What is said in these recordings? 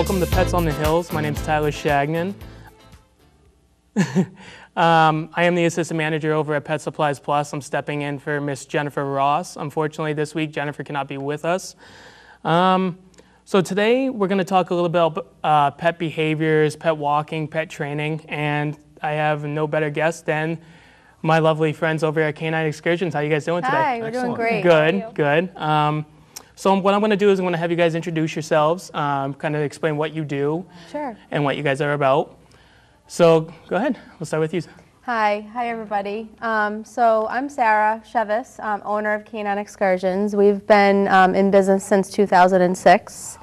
Welcome to Pets on the Hills. My name is Tyler Shagnon. I am the assistant manager over at Pet Supplies Plus. I'm stepping in for Miss Jennifer Ross. Unfortunately, this week Jennifer cannot be with us. So today we're going to talk a little bit about pet behaviors, pet walking, pet training, and I have no better guest than my lovely friends over at Canine Excursions. How are you guys doing today? Hi, we're doing great. Good, good. So what I'm going to do is I'm going to have you guys introduce yourselves, kind of explain what you do and what you guys are about. So go ahead. We'll start with you. Hi everybody. So I'm Sarah Chevis, owner of Canine Excursions. We've been in business since 2006.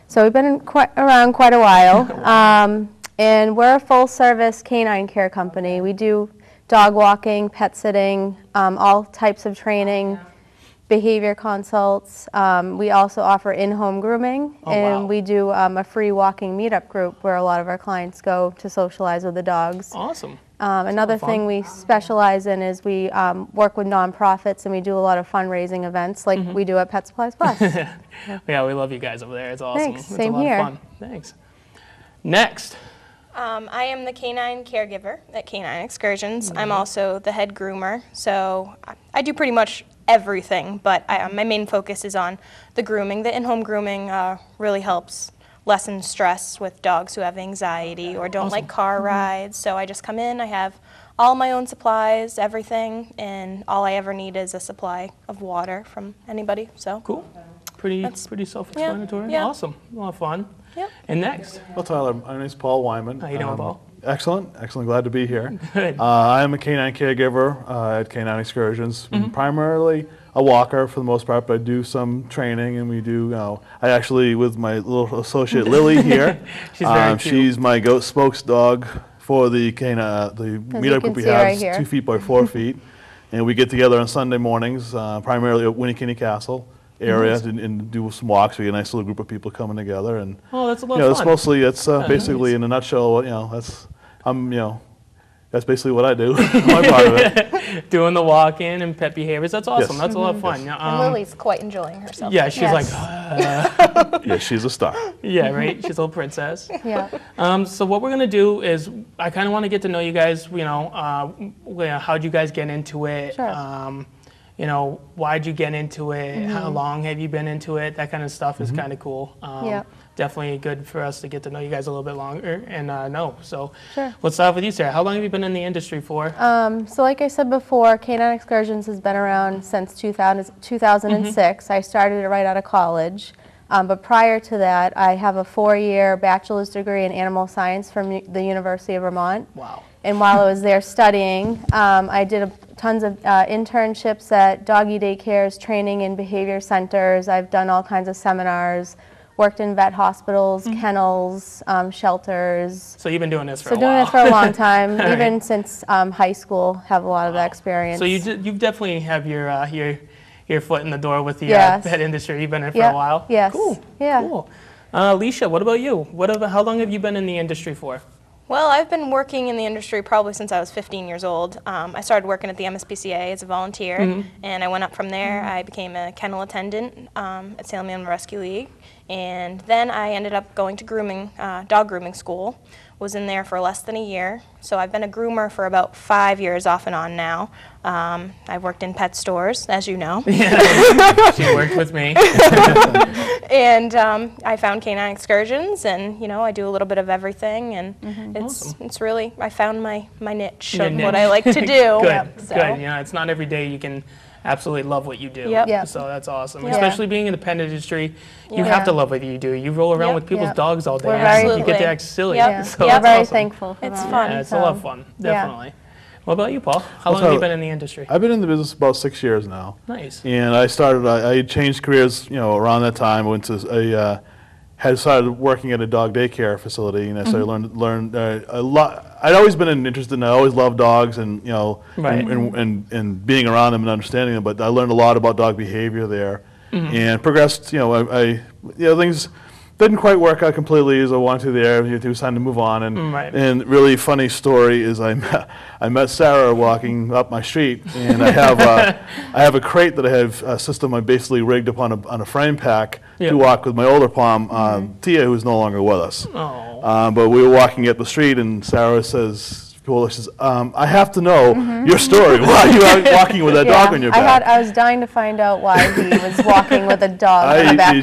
So we've been around quite a while. And we're a full-service canine care company. We do dog walking, pet sitting, all types of training, behavior consults. We also offer in-home grooming, and we do a free walking meetup group where a lot of our clients go to socialize with the dogs. Awesome. Another thing we specialize in is we work with nonprofits, and we do a lot of fundraising events like we do at Pet Supplies Plus. Yeah, we love you guys over there. It's awesome. Thanks. It's Same a lot here. of fun. Thanks. Next. I am the canine caregiver at Canine Excursions. I'm also the head groomer, so I do pretty much everything, but my main focus is on the grooming. The in-home grooming really helps lessen stress with dogs who have anxiety or don't like car rides. So I just come in, I have all my own supplies, everything, and all I ever need is a supply of water from anybody. So Cool. Pretty self-explanatory. Yeah. Awesome. A lot of fun. Yep. And next. Well, Tyler, my name is Paul Wyman. How you doing, Paul? Excellent. Glad to be here. Good. I am a canine caregiver at Canine Excursions. I'm primarily a walker for the most part, but I do some training, and we do. I actually, with my little associate Lily here, She's very cute. she's my goat spokes dog for the meetup group we have. right here. 2 feet by 4 feet, and we get together on Sunday mornings, primarily at Winnikinny Castle area, and do some walks. We get a nice little group of people coming together, and Oh, that's a lot of it's fun. mostly basically nice. in a nutshell. That's basically what I do. My part of it. Doing the walk-in and pet behaviors. That's awesome. Yes. That's a lot of fun. and Lily's quite enjoying herself. Yeah, she's Yes. Yeah, she's a star. yeah, right? She's a little princess. Yeah. So what we're going to do is I kind of want to get to know you guys, how'd you guys get into it? Sure. Why'd you get into it? How long have you been into it? That kind of stuff is kind of cool. Yep. Definitely good for us to get to know you guys a little bit longer and know. So Sure. let's start off with you, Sarah. How long have you been in the industry for? So like I said before, Canine Excursions has been around since 2006. I started it right out of college. But prior to that, I have a 4-year bachelor's degree in animal science from the University of Vermont. Wow. And while I was there studying, I did tons of internships at doggy daycares, training in behavior centers. I've done all kinds of seminars, worked in vet hospitals, kennels, shelters. So you've been doing this for a while. So doing this for a long time, All even right. since high school, have a lot of that experience. So you definitely have your foot in the door with the Yes. pet industry. You've been in it for Yep. a while. Yes. Cool. Yeah. Cool. Alicia, what about you? How long have you been in the industry for? Well, I've been working in the industry probably since I was 15 years old. I started working at the MSPCA as a volunteer, and I went up from there. I became a kennel attendant at Salem Animal Rescue League, and then I ended up going to dog grooming school. Was in there for less than a year, so I've been a groomer for about 5 years off and on now. I've worked in pet stores, as you know. She worked with me. And I found Canine Excursions, and I do a little bit of everything, and it's really, I found my niche Your of niche. what I like to do. Good. So. Good. It's not every day you can absolutely love what you do. Yep. Yep. So that's awesome. Yeah. Especially being in the pet industry, you Yeah. have to love what you do. You roll around Yep. with people's Yep. dogs all day. We're and very- you get to Absolutely. act silly. Yep. Yeah. So We're that's very awesome. thankful for It's that. fun. Yeah, it's a lot of So, fun. yeah. Definitely. What about you, Paul? How long Well, have you been in the industry? I've been in the business about 6 years now. Nice. And I changed careers, around that time. Had started working at a dog daycare facility, and so I learned a lot. I'd always been interested, and I always loved dogs, and Right. and being around them and understanding them. But I learned a lot about dog behavior there, and progressed. Things didn't quite work out completely as I wanted to there. It was time to move on. And Right. and really funny story is I met Sarah walking up my street, and I have a crate that I have a system I basically rigged up on a frame pack Yeah. to walk with my older pom, Tia, who's no longer with us. Oh. But we were walking up the street, and Sarah says, I have to know your story. Why are you walking with that dog on your back? I was dying to find out why he was walking with a dog on the back.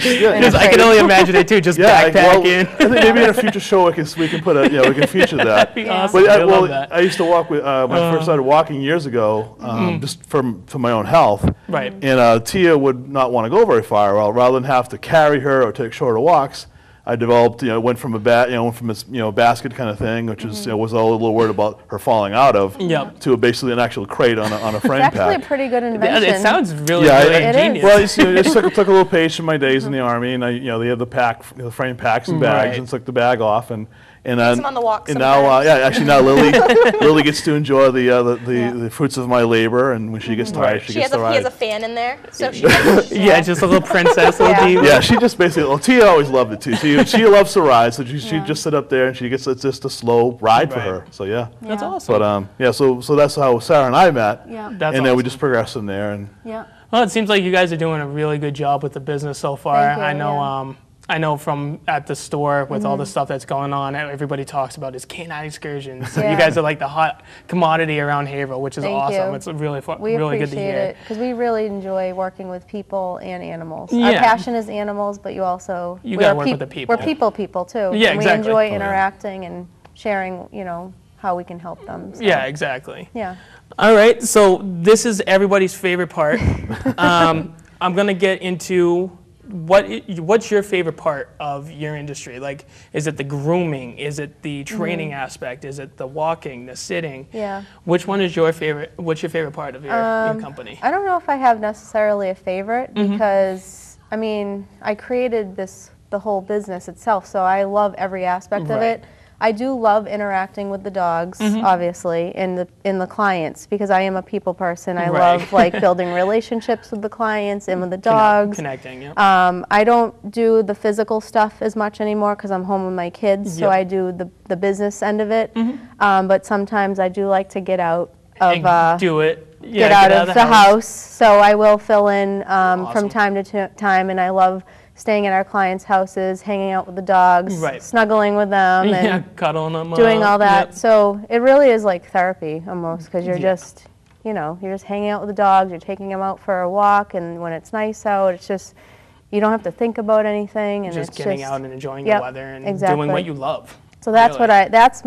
I can only imagine it too, just backpacking. I think maybe in a future show we can put we can feature that. That'd be awesome. But I love that. I used to walk with when I first started walking years ago, just for my own health. Right. And Tia would not want to go very far. Well, rather than have to carry her or take shorter walks, I developed, went from this, basket kind of thing, which is, was a little worried about her falling out of, Yep. to basically an actual crate on a frame It's actually a pack. pretty good invention. It sounds really, Yeah, really it is. ingenious. Well, it took a little patience in my days in the Army, and they had the frame packs and bags, Right. and took the bag off, and then him on the walk and now, sometimes. actually now Lily gets to enjoy the fruits of my labor, and when she gets tired, Right. she He gets has to he has a ride. fan in there, so she Yeah, just a little princess, little Yeah. diva. Yeah, she just basically. Well, Tia always loved it too. She loves to ride, so she just sit up there and she gets it's just a slow ride for Right. her. So yeah. That's Yeah. awesome. But so that's how Sarah and I met, Yeah. That's and then we awesome. just progressed from there. And Yeah. Well, it seems like you guys are doing a really good job with the business so far. Thank you, I know. yeah. I know from at the store with all the stuff that's going on, everybody talks about is canine excursions. So Yeah. you guys are like the hot commodity around Haverhill, which is Thank awesome. you. It's really fun, We really good to appreciate hear. it because we really enjoy working with people and animals. Our Yeah. passion is animals, but you also You we gotta are work with the people. We're people too. Yeah, and exactly. We enjoy Oh, yeah. interacting and sharing, how we can help them. So, Yeah, exactly. Yeah. All right, so this is everybody's favorite part. I'm gonna get into what's your favorite part of your industry? Like, is it the grooming? Is it the training aspect? Is it the walking, the sitting? Yeah. Which one is your favorite? What's your favorite part of your company? I don't know if I have necessarily a favorite because I created the whole business itself, so I love every aspect of Right. it. I do love interacting with the dogs, obviously, and the clients because I am a people person. I Right. love like building relationships with the clients and with the dogs. Connecting, yeah. I don't do the physical stuff as much anymore because I'm home with my kids, so Yep. I do the business end of it. But sometimes I do like to get out of And do it. Yeah, get out of the house. So I will fill in Awesome. from time to time, and I love staying at our clients' houses, hanging out with the dogs, Right. snuggling with them, Yeah, and cuddling them doing up. all that. Yep. So it really is like therapy almost because you're Yeah. just, you're just hanging out with the dogs, you're taking them out for a walk, and when it's nice out, it's just, you don't have to think about anything, and Just it's getting just, out and enjoying Yep, the weather and exactly. doing what you love. So that's really.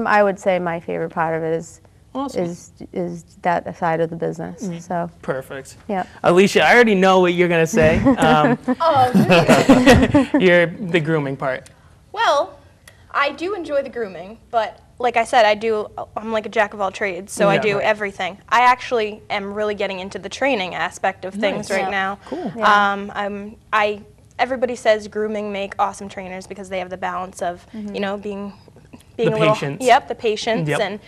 I would say my favorite part of it is Awesome. is that side of the business. So Perfect. yeah. Alicia, I already know what you're gonna say. You're the grooming part. Well, I do enjoy the grooming, but like I said, I'm like a jack of all trades, so I Yeah, do right. everything. I actually am really getting into the training aspect of things Nice. right Yeah. now. Cool. Yeah. Everybody says grooming make awesome trainers because they have the balance of, being The a little, patience. Yep, the patience, Yep. and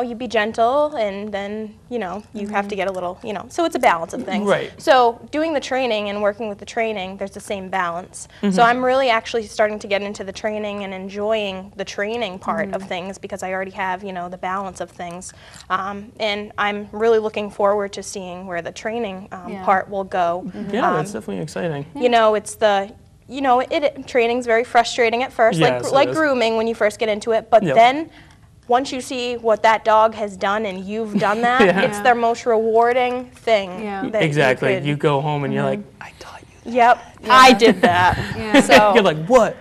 you be gentle, and then you have to get a little, so it's a balance of things. Right. So doing the training and working with the training, there's the same balance. So I'm really actually starting to get into the training and enjoying the training part of things because I already have the balance of things, and I'm really looking forward to seeing where the training Yeah. part will go. Yeah, that's definitely exciting. It's the training's very frustrating at first, Yes, like it is. grooming when you first get into it. But Yep. then, once you see what that dog has done and you've done that, Yeah. it's their most rewarding thing. Yeah. that Exactly. could- You go home and you're like, I taught you. Yep, I did that. Yeah. So, You're like, what?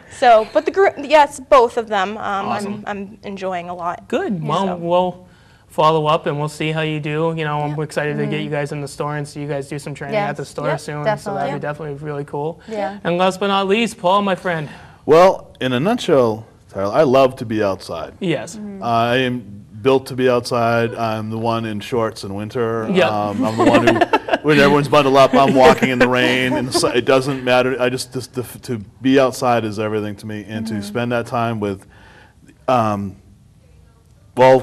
but yes, both of them. Awesome. I'm enjoying a lot. Good. Well, So- we'll follow up and we'll see how you do. I'm excited to get you guys in the store and see you guys do some training at the Yes. store Yep, soon. So definitely. that'd be definitely really cool. Yeah. And last but not least, Paul, my friend. well, in a nutshell, Tyler, I love to be outside. Yes. I am built to be outside. I'm the one in shorts in winter. Yeah. I'm the one who, when everyone's bundled up, I'm walking in the rain. And it doesn't matter. To be outside is everything to me, and to spend that time with,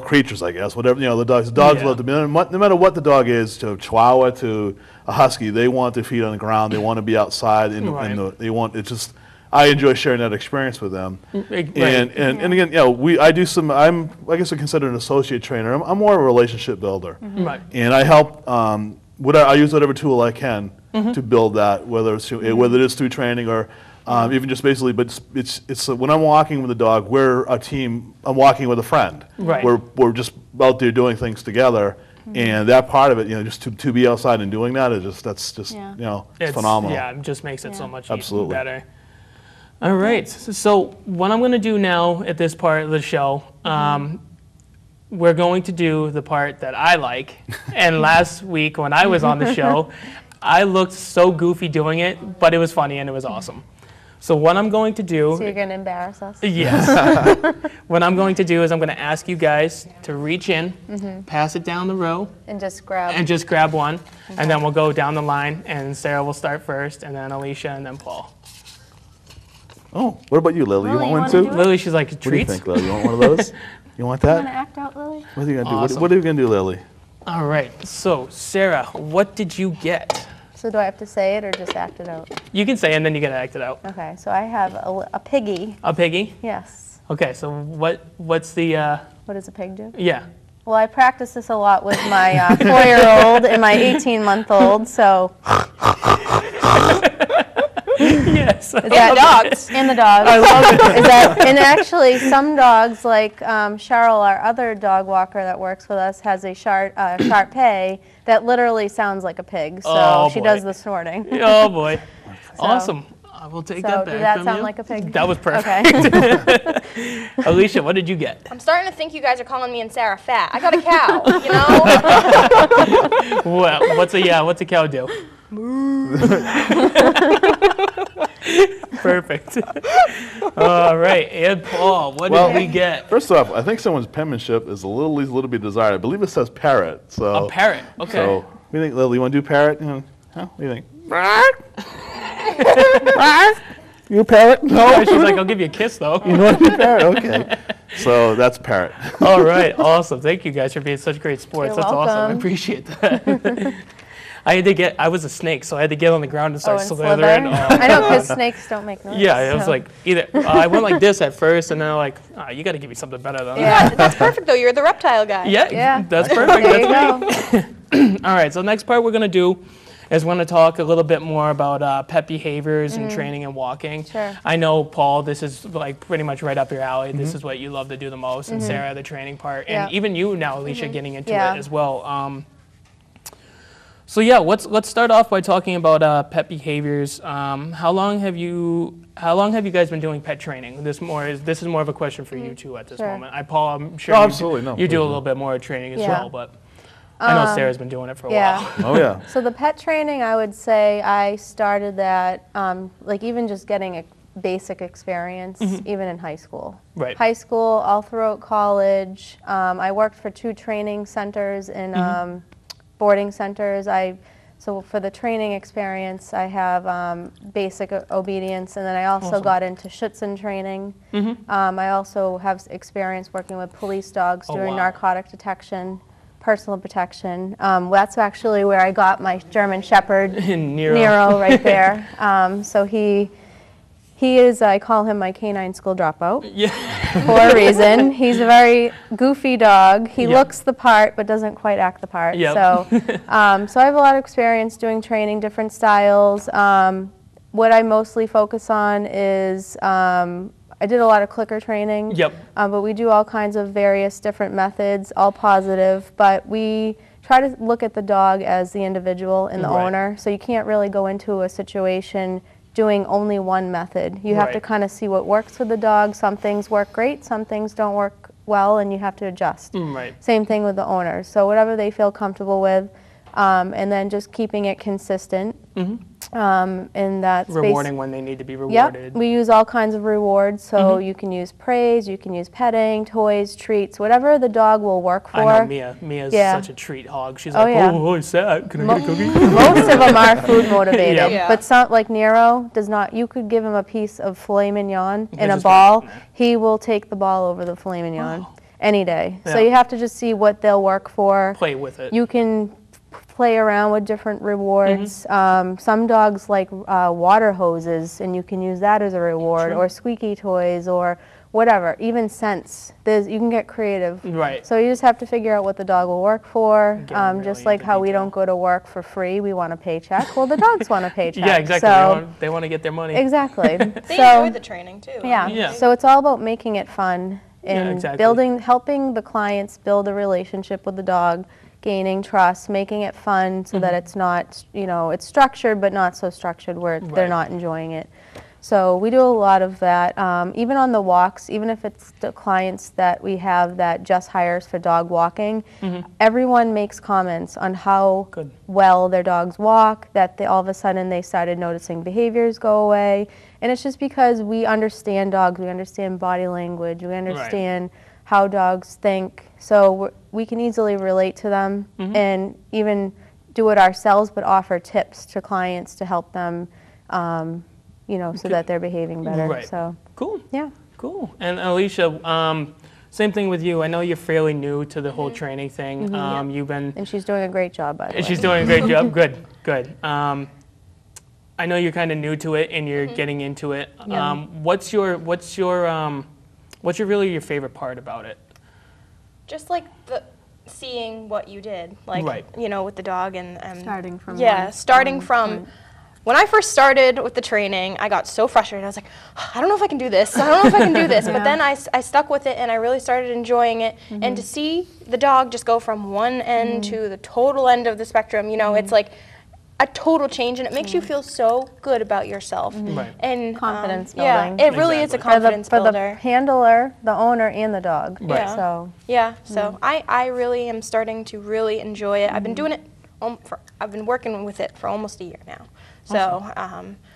creatures, I guess. Whatever the dogs. The dogs Yeah. love to be. No matter what the dog is, to a Chihuahua to a Husky, they want their feet on the ground. They want to be outside. Right. They want. It's just. I enjoy sharing that experience with them. Right. And again, you know, I do some. I guess I consider an associate trainer. I'm more of a relationship builder, Right. and I help. I use whatever tool I can to build that, whether it is through training or even just basically. But it's when I'm walking with a dog, we're a team. I'm walking with a friend. Right. We're just out there doing things together. And that part of it, you know, just to be outside and doing that is you know, it's phenomenal. Yeah, it just makes it so much Absolutely. better. All right, so what I'm going to do now at this part of the show, we're going to do the part that I like. And last week when I was on the show, I looked so goofy doing it, but it was funny and it was awesome. So what I'm going to do... So you're going to embarrass us? Yes. What I'm going to do is I'm going to ask you guys to reach in, pass it down the row, And just grab. and just grab one, and then we'll go down the line, and Sarah will start first, and then Alicia, and then Paul. Oh, what about you, Lily? You Lily, want you one wanna too? do it? Lily, she's like, What do you treats? think, Lily? You want one of those? You want You want to that? act out, Lily? What are you gonna do? Awesome. What are you gonna do, Lily? All right, so Sarah, what did you get? So do I have to say it or just act it out? You can say, and then you get to act it out. Okay, so I have a piggy. A piggy? Yes. Okay, so what's the, What does a pig do? yeah. Well, I practice this a lot with my 4-year-old and my 18-month-old, so... Yes. Is that dogs. And the dogs. I love it. And actually, some dogs, like Cheryl, our other dog walker that works with us, has a Shar-Pei that literally sounds like a pig. So Oh, she boy. does the snorting. Oh, boy. Awesome. I will take So that did back that from sound you. like a pig? That was perfect. Okay. Alicia, what did you get? I'm starting to think you guys are calling me and Sarah fat. I got a cow, you know? Well, what's a cow do? Perfect. All right, and Paul, what did we get? First off, I think someone's penmanship is leaves a little bit desired. I believe it says parrot. So A parrot. Okay. So what do you think, Lily? You want to do parrot? Huh? What do you think? You a parrot? No. She's like, I'll give you a kiss though. You want to do parrot? Okay. So that's parrot. All right, awesome. Thank you guys for being such great sports. You're That's awesome. I welcome. appreciate that. I was a snake, so I had to get on the ground and start and slithering. slither? I know, because snakes don't make noise. Yeah, it was so. like either I went like this at first, and then I'm like, you got to give me something better than that. Yeah. That's perfect, though. You're the reptile guy. Yeah, Yeah. that's perfect. There you That's go. All right, so the next part we're going to do is we're going to talk a little bit more about pet behaviors and training and walking. Sure. I know, Paul, this is like pretty much right up your alley. This is what you love to do the most, and Sarah, the training part, and Yeah. even you now, Alicia, getting into Yeah. it as well. So yeah, let's start off by talking about pet behaviors. How long have you guys been doing pet training? This is more of a question for you two at this Sure. moment. Paul, I'm sure Oh, you absolutely, no, you do a please. little bit more training as Yeah. well, but I know Sarah's been doing it for a Yeah. while. Oh yeah. So the pet training, I would say I started that, like even just getting a basic experience, even in high school. Right. High school, all throughout college. I worked for 2 training centers in boarding centers. So for the training experience, I have basic obedience, and then I also got into Schutzhund training. I also have experience working with police dogs doing wow. narcotic detection, personal protection. That's actually where I got my German Shepherd, Nero. right there. So he is, I call him my canine school dropout Yeah. for a reason. He's a very goofy dog. He Yep. looks the part, but doesn't quite act the part. Yep. So, so I have a lot of experience doing training, different styles. What I mostly focus on is I did a lot of clicker training. Yep. But we do all kinds of various different methods, all positive. But we try to look at the dog as the individual and the Right. owner. So you can't really go into a situation doing only one method. You have to Right. kind of see what works for the dog. Some things work great, some things don't work well, and you have to adjust. Right. Same thing with the owners. So whatever they feel comfortable with, and then just keeping it consistent. And that's Rewarding when they need to be Yep, rewarded. we use all kinds of rewards. So you can use praise, you can use petting, toys, treats, whatever the dog will work for. I know Mia. Mia's Yeah. such a treat hog. She's Oh, like, yeah. oh, it's sad. Can I get a cookie? Most of them are food motivated, Yeah. Yeah. but some, like Nero, does not. You could give him a piece of filet mignon and a just ball. like, nah. He will take the ball over the filet mignon any day. So Yeah. you have to just see what they'll work for. Play with it. You can play around with different rewards. Some dogs like water hoses, and you can use that as a reward, or squeaky toys, or whatever, even scents. You can get creative. Right. So you just have to figure out what the dog will work for. Getting Just really like into how we detail. don't go to work for free, we want a paycheck. Well, the dogs want a paycheck. Yeah, exactly. So, They want to get their money. exactly. They so, enjoy the training too. yeah. Yeah. So it's all about making it fun and exactly. helping the clients build a relationship with the dog, gaining trust, making it fun so that it's not, it's structured but not so structured where they're Right. not enjoying it. So we do a lot of that, even on the walks, even if it's the clients that we have that just hires for dog walking, everyone makes comments on how Good. well their dogs walk, that all of a sudden they started noticing behaviors go away. And it's just because we understand dogs, we understand body language, we understand how dogs think. So we can easily relate to them and even do it ourselves, but offer tips to clients to help them so that they're behaving better. Right. So, Cool. yeah. Cool. And Alicia, same thing with you. I know you're fairly new to the whole training thing. You've been. And she's doing a great job, by the way. She's doing a great job. Good. Good. I know you're kind of new to it and you're getting into it. Yeah. What's really your favorite part about it? Just like seeing what you did, like Right. with the dog and Starting from starting from. When I first started with the training, I got so frustrated. I was like, I don't know if I can do this. I don't know if I can do this. But then I stuck with it, and I really started enjoying it. And to see the dog just go from one end to the total end of the spectrum, it's like a total change, and it makes you feel so good about yourself. Right. And Confidence yeah, building. it really is a Exactly. confidence for the builder. handler, the owner, and the dog. Right. Yeah. So, Yeah, so I really am starting to really enjoy it. I've been doing it, I've been working with it for almost a year now. So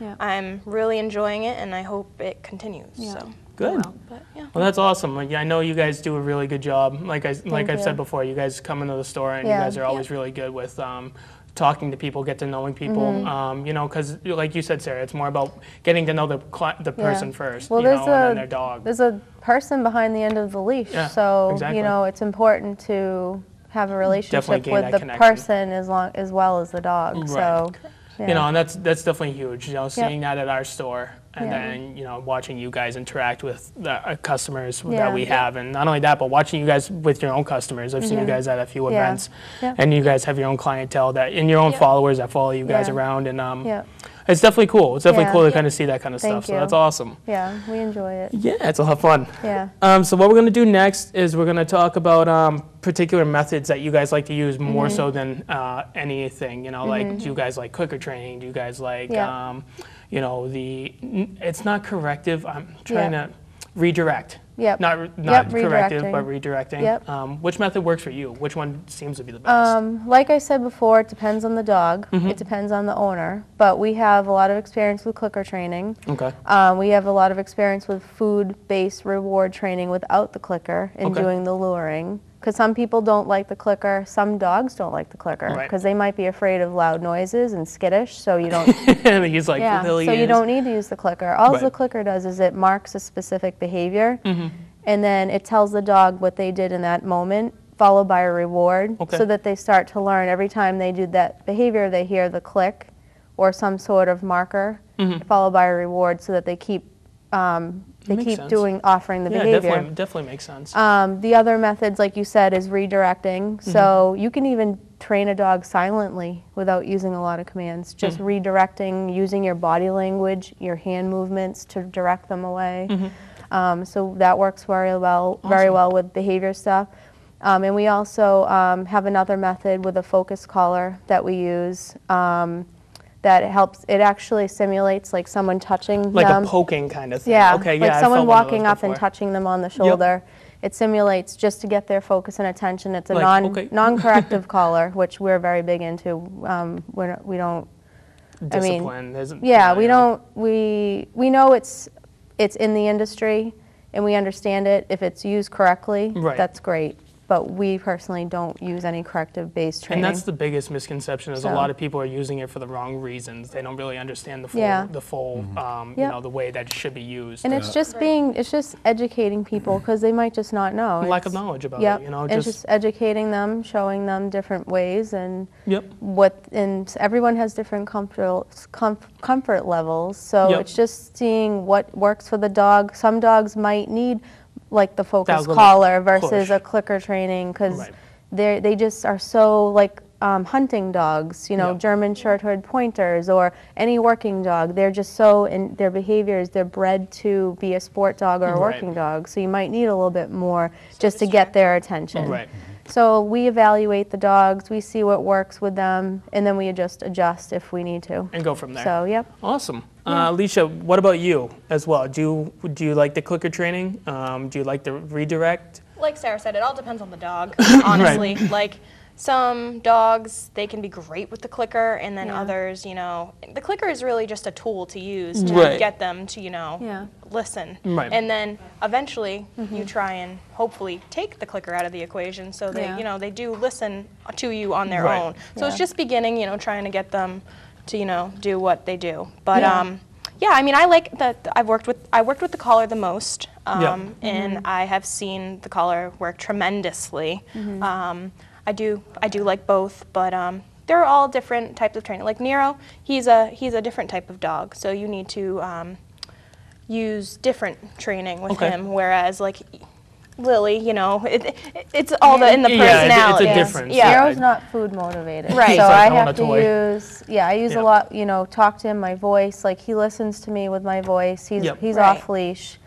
Yeah. I'm really enjoying it, and I hope it continues. Yeah. So. Good. But yeah. Well, that's awesome. Like, I know you guys do a really good job. Like I've you. said before, you guys come into the store and Yeah. you guys are always really good with talking to people, get to knowing people. Because like you said, Sarah, it's more about getting to know the person first, Well, and then their dog. there's a person behind the end of the leash. Yeah, So, exactly. it's important to have a relationship gain with that the connection. person as well as the dog. Right. So, yeah. And that's definitely huge. Seeing that at our store, and then watching you guys interact with the customers that we have, and not only that, but watching you guys with your own customers. I've seen you guys at a few events, and you guys have your own clientele and your own followers that follow you guys around, and it's definitely cool. It's definitely cool to kind of see that kind of stuff. So you. that's awesome. Yeah, we enjoy it. Yeah, it's a lot of fun. Yeah. So what we're going to do next is we're going to talk about particular methods that you guys like to use more so than anything. Like, do you guys like clicker training? Do you guys like, it's not corrective. I'm trying to redirect. Yep. Not corrective, redirecting. but redirecting. Yep. Which method works for you? Which one seems to be the best? Like I said before, it depends on the dog. It depends on the owner. But we have a lot of experience with clicker training. Okay. We have a lot of experience with food-based reward training without the clicker and Okay. doing the luring. Because some people don't like the clicker, some dogs don't like the clicker Right. because they might be afraid of loud noises and skittish, so you don't. He's like, Yeah, "Lily so you is." don't need to use the clicker. All Right. the clicker does is it marks a specific behavior, and then it tells the dog what they did in that moment, followed by a reward, Okay. so that they start to learn every time they do that behavior, they hear the click or some sort of marker, followed by a reward, so that they keep Makes sense. offering the Yeah, behavior. definitely makes sense. The other methods, like you said, is redirecting. So you can even train a dog silently without using a lot of commands. Just redirecting, using your body language, your hand movements to direct them away. So that works very well with behavior stuff. And we also have another method with a focus collar that we use. That helps. It actually simulates like someone touching Like them. a poking kind of thing. Yeah, Okay, like I've someone felt one of walking those up and before. touching them on the shoulder. It simulates just to get their focus and attention. It's a Like, okay. non-corrective collar, which we're very big into. We don't. Discipline. We know it's in the industry, and we understand it. If it's used correctly, Right. that's great. but we personally don't use any corrective-based training. And that's the biggest misconception is a So- lot of people are using it for the wrong reasons. They don't really understand the full, Yeah. you know, the way that it should be used. And it's just it's just educating people because they might just not know. Lack of It's- knowledge about Yep. it, you know. And just educating them, showing them different ways, and Yep. and everyone has different comfort levels. So Yep. it's just seeing what works for the dog. Some dogs might need like the focus little collar versus push. a clicker training because Right. they just are so like hunting dogs, you know, Yep. German Shorthair pointers or any working dog. They're just so in their behaviors. They're bred to be a sport dog or a Right. working dog. So you might need a little bit more just to get their attention. Right. So we evaluate the dogs, we see what works with them, and then we adjust if we need to. And go from there. So, yep. Awesome. Alicia, what about you as well? Do you like the clicker training? Do you like the redirect? Like Sarah said, it all depends on the dog, honestly. Like, some dogs, they can be great with the clicker, and then others, you know, the clicker is really just a tool to use to Right. get them to, you know, listen. Right. And then eventually you try and hopefully take the clicker out of the equation so they, you know, they do listen to you on their Right. own. So it's just beginning, you know, trying to get them to, you know, do what they do. But yeah, I mean, I like that. I worked with the collar the most, and I have seen the collar work tremendously. I do like both, but they're all different types of training. Like Nero, he's a different type of dog, so you need to use different training with him. Whereas like Lily, you know, it's all in the Yeah, personality. it's a difference. Yeah. Nero's not food motivated. Right. So It's like, I I want have a to toy. use, I use a lot, you know, talk to him, my voice. Like he listens to me with my voice. He's Yep. off leash.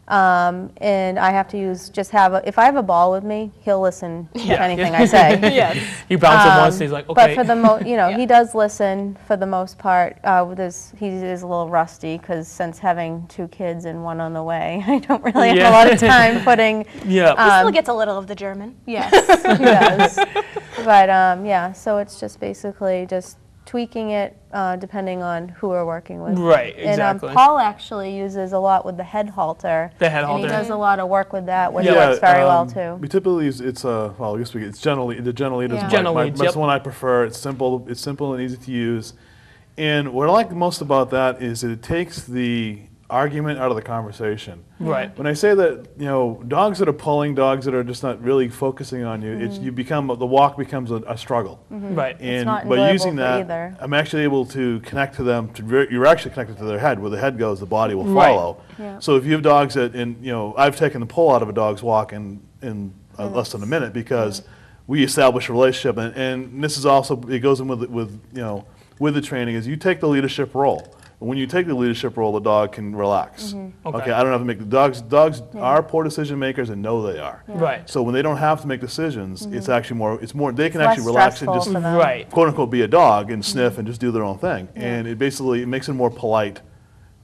And I have to use, if I have a ball with me, he'll listen to anything I say. Yes. You bounce it once, he's like, But okay. for the you know, he does listen for the most part. He is a little rusty because since having 2 kids and 1 on the way, I don't really have a lot of time putting. Yeah. He still gets a little of the German. Yes, he does. But yeah, so it's just basically just tweaking it depending on who we're working with. Right, exactly. And Paul actually uses a lot with the head halter. The head And halter. he does a lot of work with that, which Yeah, works very well too. We typically use well, I guess it's generally the general lead is Yeah. General my, leads, that's yep. the one I prefer. It's simple and easy to use. And what I like most about that is that it takes the argument out of the conversation. Right. When I say that, you know, dogs that are pulling, dogs that are just not really focusing on you, it's the walk becomes a struggle. Right. And not by enjoyable using for that, either. I'm actually able to connect to them. You're actually connected to their head. Where the head goes, the body will Right. follow. Yeah. So if you have dogs that, you know, I've taken the pull out of a dog's walk in less than a minute because we establish a relationship. And this is also, it goes in with you know, with the training is you take the leadership role. When you take the leadership role, the dog can relax. Okay, I don't have to make the dogs are poor decision makers and know they are. Right. So when they don't have to make decisions, it's actually more they can Less actually relax and stressful just for them. Right. quote unquote be a dog and sniff and just do their own thing. And it makes it more polite,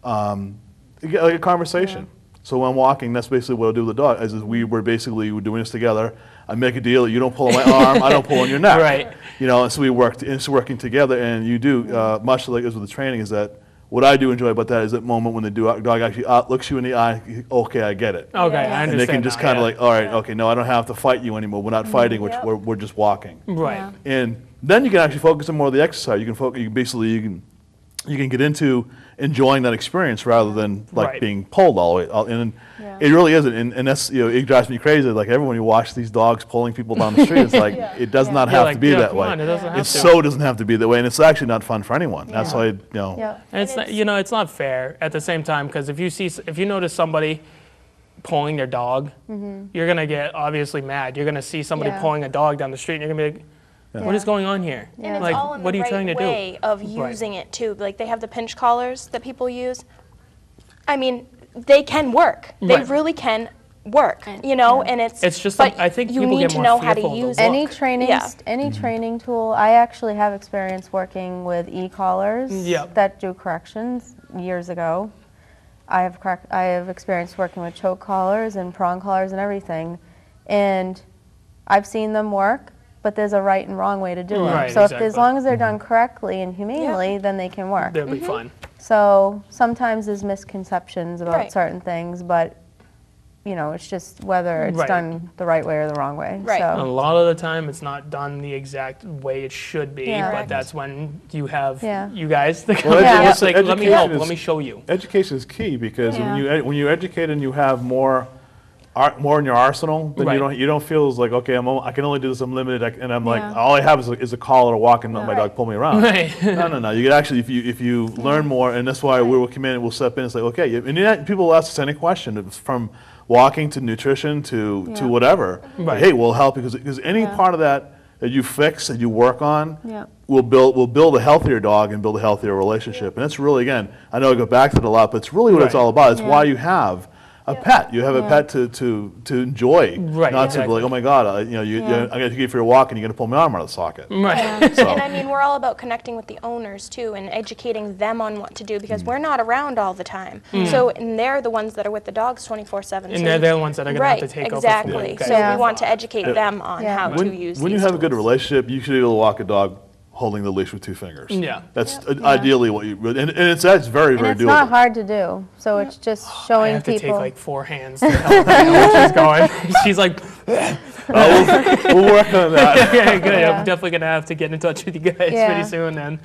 like a conversation. So when I'm walking, that's basically what I do with the dog. We're doing this together. I make a deal. You don't pull on my arm. I don't pull on your neck. Right. You know, and so it's working together. And you do much like as with the training is that. What I do enjoy about that is that moment when the dog actually looks you in the eye. Okay, I get it. Okay, I understand. And they can just now, kind of yeah. like, all right, okay, no, I don't have to fight you anymore. We're not fighting. We're just walking. Right. Yeah. And then you can actually focus on more of the exercise. You can focus. You can get into enjoying that experience rather than like Right. being pulled all the way. And it really isn't. And that's it drives me crazy. Like everyone you watch these dogs pulling people down the street, it's like it does not have like, to be that come way. on, it doesn't have It to. so doesn't have to be that way, and it's actually not fun for anyone. That's why Yep. And it's not, you know, it's not fair at the same time because if you notice somebody pulling their dog, you're gonna get obviously mad. You're gonna see somebody Yeah. pulling a dog down the street, and you're gonna be like, "What is going on here? And it's Like, all in what are the you right trying to do?" way of using it too. Like they have the pinch collars that people use. I mean, they can work. They Right. really can work. You know, and It's just but I think you people need get to more know how to fearful of the use look. Any training, Yeah. any training tool. I actually have experience working with e-collars Yep. that do corrections years ago. I have experience working with choke collars and prong collars and everything, and I've seen them work. But there's a right and wrong way to do it. Right, So exactly. as long as they're done correctly and humanely, then they can work. That'll be fun. So sometimes there's misconceptions about Right. certain things, but you know, it's just whether it's Right. done the right way or the wrong way. Right. A So, lot of the time, it's not done the exact way it should be, Yeah. but Correct. that's when you have Yeah. you guys that come Well, in. Yeah. It's like, let me education help, is- let me show you. Education is key because Yeah. when you educate and you have more in your arsenal, then Right. you don't feel as like, okay, I can only do this, I'm limited, and I'm like, Yeah. all I have is a collar to walk and not my Right. dog pull me around. Right. No. You could actually, if you learn more, and that's why we will come in and we'll step in and say, okay, people will ask us any question, it's from walking to nutrition to Yeah. whatever. Right. But, hey, we'll help because any Yeah. part of that you fix, that you work on, Yeah. will build a healthier dog and build a healthier relationship. And that's really, again, I know I go back to it a lot, but it's really what it's Right. all about. It's Yeah. why you have a pet. You have a Yeah. pet to enjoy, Right, not exactly. to be like, oh my God, I'm Yeah. going to take you for a walk and you're going to pull my arm out of the socket. Right. So, And I mean, we're all about connecting with the owners too and educating them on what to do because we're not around all the time. So, and they're the ones that are with the dogs 24/7. And so they're the ones that are going to right, have to take exactly. over. for So Yeah. we want to educate them on Yeah. how to use when you these have a good tools. relationship, you should be able to walk a dog holding the leash with 2 fingers. Yeah. That's ideally what you, and that's very, and very it's doable. not hard to do. So it's just I showing have to people. take like 4 hands to help her know where she's going. She's like, We'll work on that. yeah, good. Yeah. I'm definitely going to have to get in touch with you guys Yeah. pretty soon then.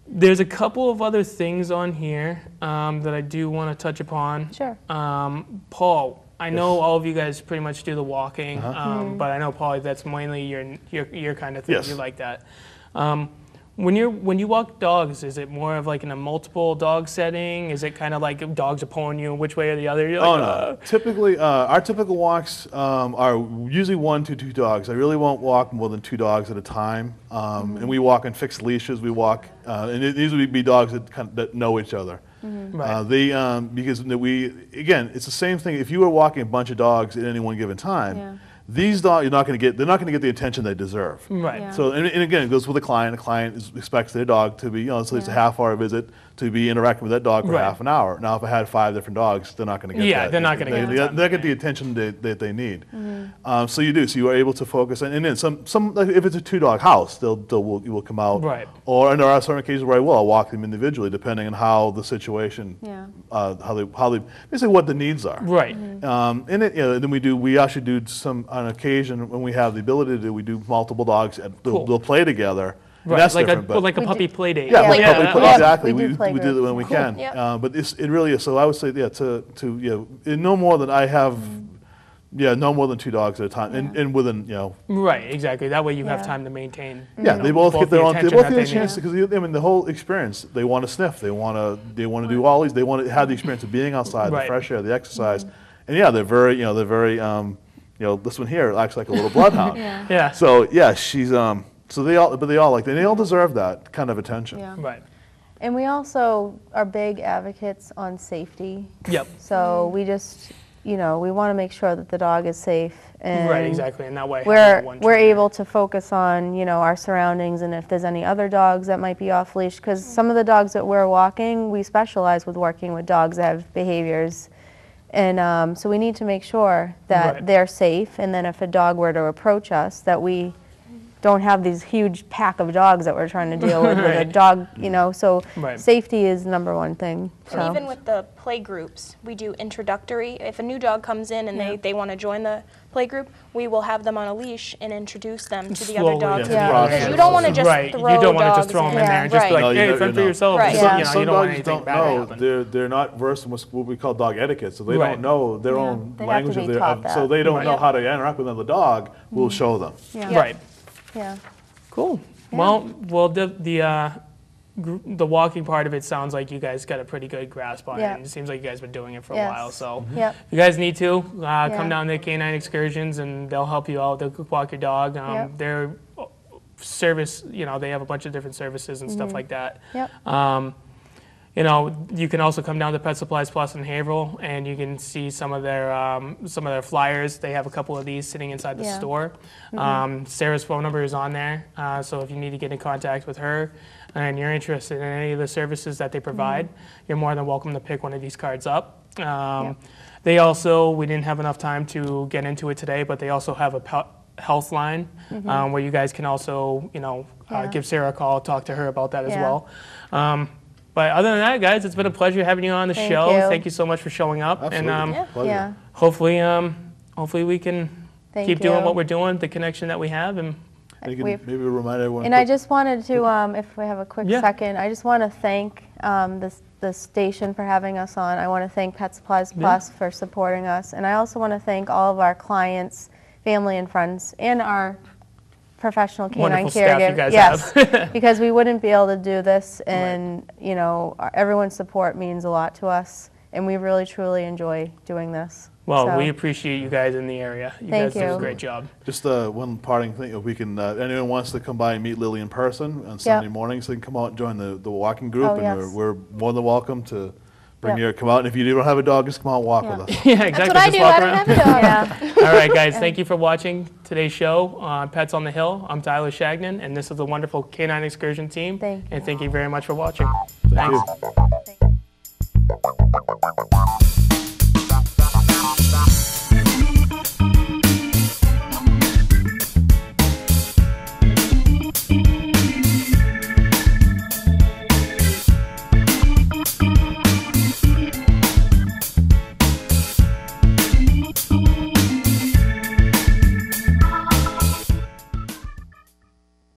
There's a couple of other things on here that I do want to touch upon. Sure. Paul, I know all of you guys pretty much do the walking, Mm-hmm. but I know, Paul, that's mainly your kind of thing. Yes. You like that. When you walk dogs, is it more of like in a multiple dog setting? Is it kind of like dogs are pulling you which way or the other? You're Oh like, no! Typically, our typical walks are usually 1 to 2 dogs. I really won't walk more than 2 dogs at a time, and we walk on fixed leashes. We walk, and these would be dogs that know each other. Right. Because again, it's the same thing. If you were walking a bunch of dogs at any one given time, Yeah. these dogs they're not going to get the attention they deserve. Right. Yeah. So, and again, it goes with the client. The client expects their dog to be, so it's a half-hour visit to be interacting with that dog for Right. half an hour. Now, if I had 5 different dogs, they're not going to get Yeah, that. they're not gonna get the time They they get the attention that they need. So you do. So you are able to focus, and then some like if it's a 2-dog house, you will come out. Right. And there are certain occasions where I'll walk them individually, depending on how the situation, Yeah. how they basically what the needs are. Right. And then we actually do some, on occasion, when we have the ability to do, we do multiple dogs, and Cool. they'll play together. And Right. that's Like different, but like a We puppy do- play date. yeah, like Yeah. public play, Yeah. exactly. We do play we do it when we groups. can. Yep. But it really is. So I would say, no more than I have, no more than 2 dogs at a time, and within, Right. Exactly. That way you have Yeah. time to maintain. yeah, they both get the their own. They attention both that get a they chance need. because the whole experience. They want to sniff. They want to do all these. They want to have the experience of being outside, Right. the fresh air, the exercise, and yeah, they're very, this one here acts like a little bloodhound. Yeah. So yeah, she's so they all they all deserve that kind of attention. Yeah. Right. And we also are big advocates on safety. Yep. So we just, we want to make sure that the dog is safe. And Right. Exactly. And that way we're one we're trainer. able to focus on our surroundings and if there's any other dogs that might be off leash, because some of the dogs that we're walking, we specialize with working with dogs that have behaviors, and so we need to make sure that Right. they're safe, and then if a dog were to approach us, that we don't have these huge pack of dogs that we're trying to deal with a Right. dog, so Right. safety is number one thing. And So. even with the play groups, we do introductory. If a new dog comes in and they want to join the play group, we will have them on a leash and introduce them to the Slowly, other dogs. yeah. Because you don't want to just Right. throw You don't want to just dogs throw them in in. there and just be Right. like, No, hey, you fend for know. yourself. Right. Just, Yeah. you Some don't want dogs anything don't bad to know. happen. They're not versed in what we call dog etiquette, so they Right. don't know their Yeah, own they have to language be of their. taught So that. they don't Right. know Yep. how to interact with another dog. We'll show them. Yeah. Right. Yeah. Cool. Yeah. Well, the walking part of it sounds like you guys got a pretty good grasp on Yeah. it. And it seems like you guys have been doing it for a Yes. while. So Yep. if you guys need to, Yeah. come down to Canine Excursions and they'll help you out. They'll walk your dog. Yep. Their service, they have a bunch of different services and stuff like that. Yep. You can also come down to Pet Supplies Plus in Haverhill, and you can see some of their flyers. They have a couple of these sitting inside the Yeah. store. Sarah's phone number is on there, so if you need to get in contact with her and you're interested in any of the services that they provide, you're more than welcome to pick one of these cards up. They also, we didn't have enough time to get into it today, but they also have a health line where you guys can also, Yeah. give Sarah a call, talk to her about that as Yeah. well. But other than that, guys, it's been a pleasure having you on the Thank show. you. Thank you so much for showing up. Absolutely. And Pleasure. Yeah. hopefully we can Thank keep doing you. what we're doing, the connection that we have. And You can We've- maybe remind everyone. And I just wanted to, if we have a quick Yeah. second, I just want to thank the station for having us on. I want to thank Pet Supplies Plus for supporting us. And I also want to thank all of our clients, family and friends, and our professional canine Wonderful staff you caregivers. guys Yes, have. because we wouldn't be able to do this, and you know, everyone's support means a lot to us, and we really truly enjoy doing this. well, So, we appreciate you guys in the area. You Thank guys do a you. great job. Just one parting thing, if we can, anyone wants to come by and meet Lily in person on Sunday mornings, they can come out and join the walking group, Oh, and yes. we're more than welcome to bring Yep. your, come out, and if you don't have a dog, just come out and walk with us. Yeah, exactly. That's what I Just do. walk I don't around. have a dog. yeah. All right, guys, thank you for watching today's show on Pets on the Hill. I'm Tyler Shagnon, and this is the wonderful Canine Excursion team. Thank you. And thank you very much for watching. Thank Thanks. you. Thank you.